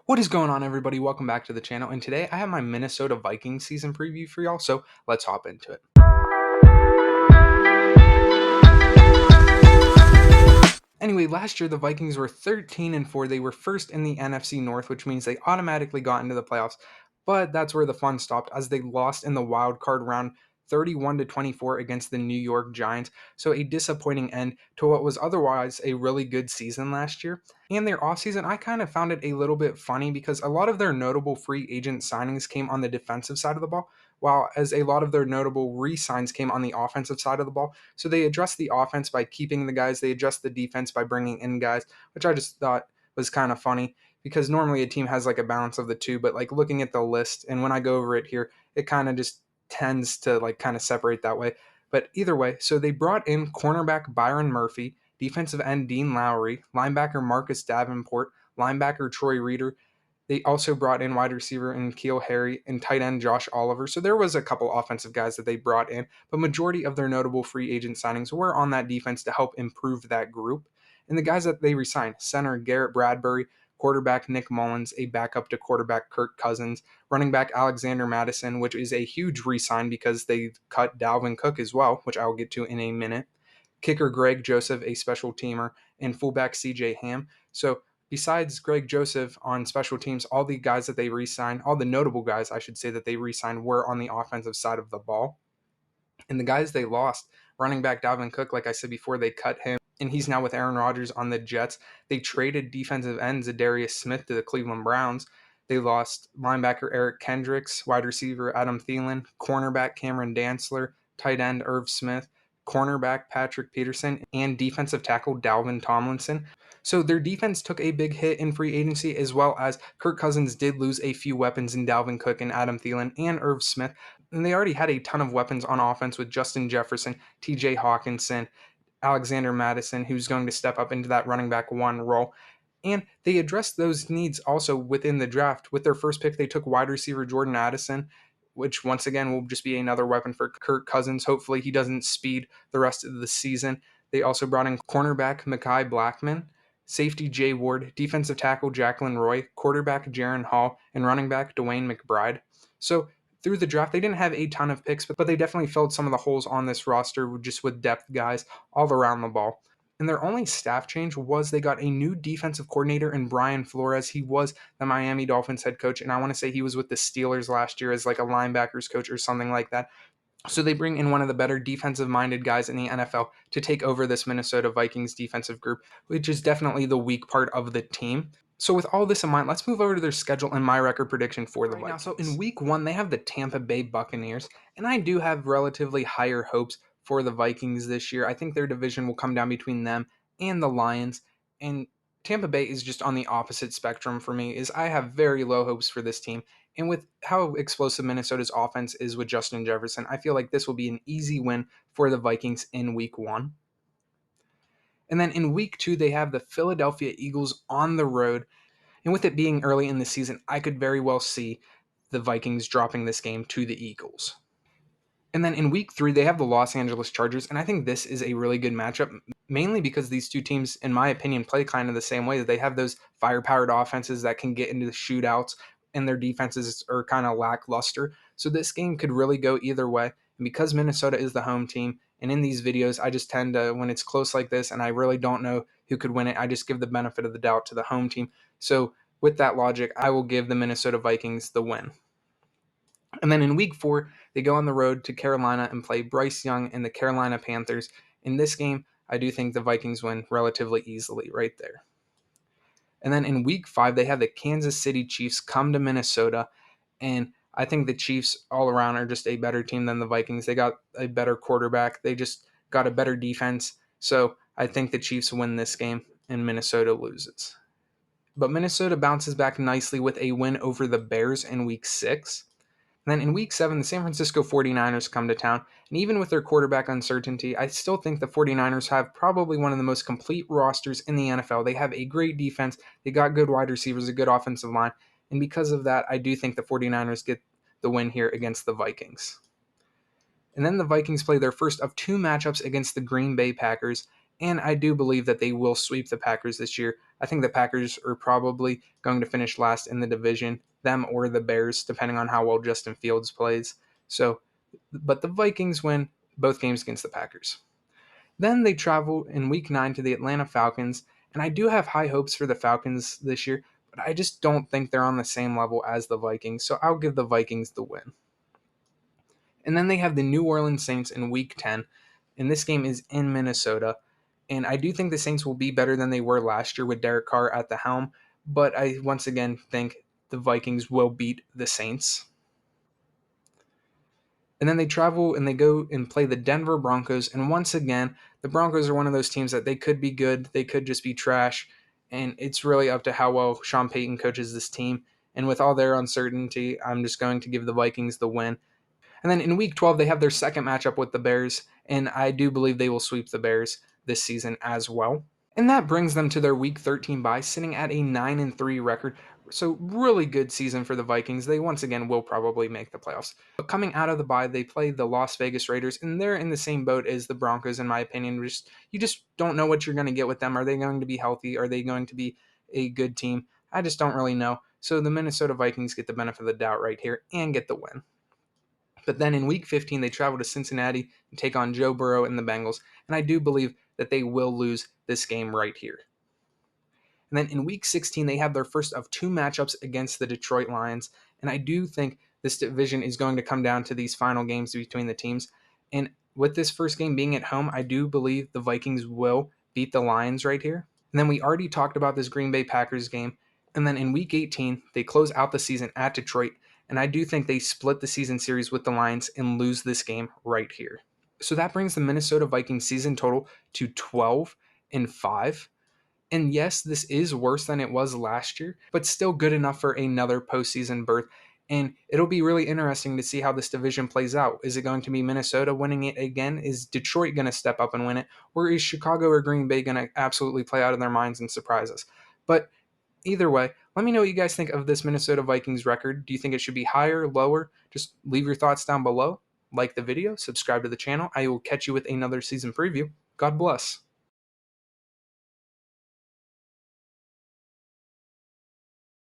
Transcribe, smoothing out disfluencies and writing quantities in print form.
What is going on, everybody? Welcome back to the channel, and today I have my Minnesota Vikings season preview for y'all, so let's hop into it. Anyway, last year the Vikings were 13-4. They were first in the NFC North, which means they automatically got into the playoffs. But that's where the fun stopped, as they lost in the wild card round 31-24 against the New York Giants. So a disappointing end to what was otherwise a really good season last year. And their offseason, I kind of found it a little bit funny because a lot of their notable free agent signings came on the defensive side of the ball, while as a lot of their notable re-signs came on the offensive side of the ball. So they addressed the offense by keeping the guys, they adjust the defense by bringing in guys, which I just thought was kind of funny because normally a team has like a balance of the two, but like looking at the list and when I go over it here, it kind of just tends to like kind of separate that way. But either way, so they brought in cornerback Byron Murphy, defensive end Dean Lowry, linebacker Marcus Davenport, linebacker Troy Reeder. They also brought in wide receiver and Keel Harry and tight end Josh Oliver. So there was a couple offensive guys that they brought in, but majority of their notable free agent signings were on that defense to help improve that group. And the guys that they re-signed, center Garrett Bradbury, quarterback Nick Mullins, a backup to quarterback Kirk Cousins, running back Alexander Madison, which is a huge re-sign because they cut Dalvin Cook as well, which I will get to in a minute. Kicker Greg Joseph, a special teamer, and fullback CJ Ham. So besides Greg Joseph on special teams, all the guys that they re-signed, all the notable guys, I should say, that they re-signed were on the offensive side of the ball. And the guys they lost, running back Dalvin Cook, like I said before, they cut him, and he's now with Aaron Rodgers on the Jets. They traded defensive end Zadarius Smith to the Cleveland Browns. They lost linebacker Eric Kendricks, wide receiver Adam Thielen, cornerback Cameron Dantzler, tight end Irv Smith, cornerback Patrick Peterson, and defensive tackle Dalvin Tomlinson. So their defense took a big hit in free agency, as well as Kirk Cousins did lose a few weapons in Dalvin Cook and Adam Thielen and Irv Smith. And they already had a ton of weapons on offense with Justin Jefferson, TJ Hawkinson, Alexander Madison, who's going to step up into that running back one role. And they addressed those needs also within the draft. With their first pick, they took wide receiver Jordan Addison, which once again will just be another weapon for Kirk Cousins. Hopefully he doesn't speed the rest of the season. They also brought in cornerback Mekhi Blackman, safety Jay Ward, defensive tackle Jacqueline Roy, quarterback Jaron Hall, and running back Dwayne McBride. So through the draft, they didn't have a ton of picks, but they definitely filled some of the holes on this roster just with depth guys all around the ball. And their only staff change was they got a new defensive coordinator in Brian Flores. He was the Miami Dolphins head coach, and I want to say he was with the Steelers last year as like a linebackers coach or something like that. So they bring in one of the better defensive-minded guys in the NFL to take over this Minnesota Vikings defensive group, which is definitely the weak part of the team. So with all this in mind, let's move over to their schedule and my record prediction for the Vikings. Now, so in week 1, they have the Tampa Bay Buccaneers, and I do have relatively higher hopes for the Vikings this year. I think their division will come down between them and the Lions, and Tampa Bay is just on the opposite spectrum for me, is I have very low hopes for this team. And with how explosive Minnesota's offense is with Justin Jefferson, I feel like this will be an easy win for the Vikings in week 1. And then in week 2, they have the Philadelphia Eagles on the road. And with it being early in the season, I could very well see the Vikings dropping this game to the Eagles. And then in week 3, they have the Los Angeles Chargers, and I think this is a really good matchup, mainly because these two teams, in my opinion, play kind of the same way. They have those fire-powered offenses that can get into the shootouts, and their defenses are kind of lackluster. So this game could really go either way. And because Minnesota is the home team, and in these videos, I just tend to, when it's close like this, and I really don't know who could win it, I just give the benefit of the doubt to the home team. So with that logic, I will give the Minnesota Vikings the win. And then in week 4, they go on the road to Carolina and play Bryce Young and the Carolina Panthers. In this game, I do think the Vikings win relatively easily right there. And then in week 5, they have the Kansas City Chiefs come to Minnesota. And I think the Chiefs all around are just a better team than the Vikings. They got a better quarterback. They just got a better defense. So I think the Chiefs win this game and Minnesota loses. But Minnesota bounces back nicely with a win over the Bears in week 6. And then in week 7, the San Francisco 49ers come to town. And even with their quarterback uncertainty, I still think the 49ers have probably one of the most complete rosters in the NFL. They have a great defense. They got good wide receivers, a good offensive line. And because of that, I do think the 49ers get the win here against the Vikings. And then the Vikings play their first of 2 matchups against the Green Bay Packers. And I do believe that they will sweep the Packers this year. I think the Packers are probably going to finish last in the division, them or the Bears, depending on how well Justin Fields plays. So, but the Vikings win both games against the Packers. Then they travel in week 9 to the Atlanta Falcons, and I do have high hopes for the Falcons this year, but I just don't think they're on the same level as the Vikings, so I'll give the Vikings the win. And then they have the New Orleans Saints in week 10, and this game is in Minnesota. And I do think the Saints will be better than they were last year with Derek Carr at the helm, but I once again think the Vikings will beat the Saints. And then they travel and they go and play the Denver Broncos. And once again, the Broncos are one of those teams that they could be good, they could just be trash. And it's really up to how well Sean Payton coaches this team. And with all their uncertainty, I'm just going to give the Vikings the win. And then in week 12, they have their second matchup with the Bears. And I do believe they will sweep the Bears this season as well. And that brings them to their week 13 bye, sitting at a 9-3 record. So, really good season for the Vikings. They once again will probably make the playoffs. But coming out of the bye, they play the Las Vegas Raiders, and they're in the same boat as the Broncos, in my opinion. You just don't know what you're going to get with them. Are they going to be healthy? Are they going to be a good team? I just don't really know. So, the Minnesota Vikings get the benefit of the doubt right here and get the win. But then in week 15, they travel to Cincinnati and take on Joe Burrow and the Bengals. And I do believe that they will lose this game right here. And then in week 16, they have their first of two matchups against the Detroit Lions. And I do think this division is going to come down to these final games between the teams. And with this first game being at home, I do believe the Vikings will beat the Lions right here. And then we already talked about this Green Bay Packers game. And then in week 18, they close out the season at Detroit. And I do think they split the season series with the Lions and lose this game right here. So that brings the Minnesota Vikings season total to 12-5. And yes, this is worse than it was last year, but still good enough for another postseason berth. And it'll be really interesting to see how this division plays out. Is it going to be Minnesota winning it again? Is Detroit going to step up and win it? Or is Chicago or Green Bay going to absolutely play out of their minds and surprise us? But either way, let me know what you guys think of this Minnesota Vikings record. Do you think it should be higher, lower? Just leave your thoughts down below. Like the video, subscribe to the channel. I will catch you with another season preview. God bless.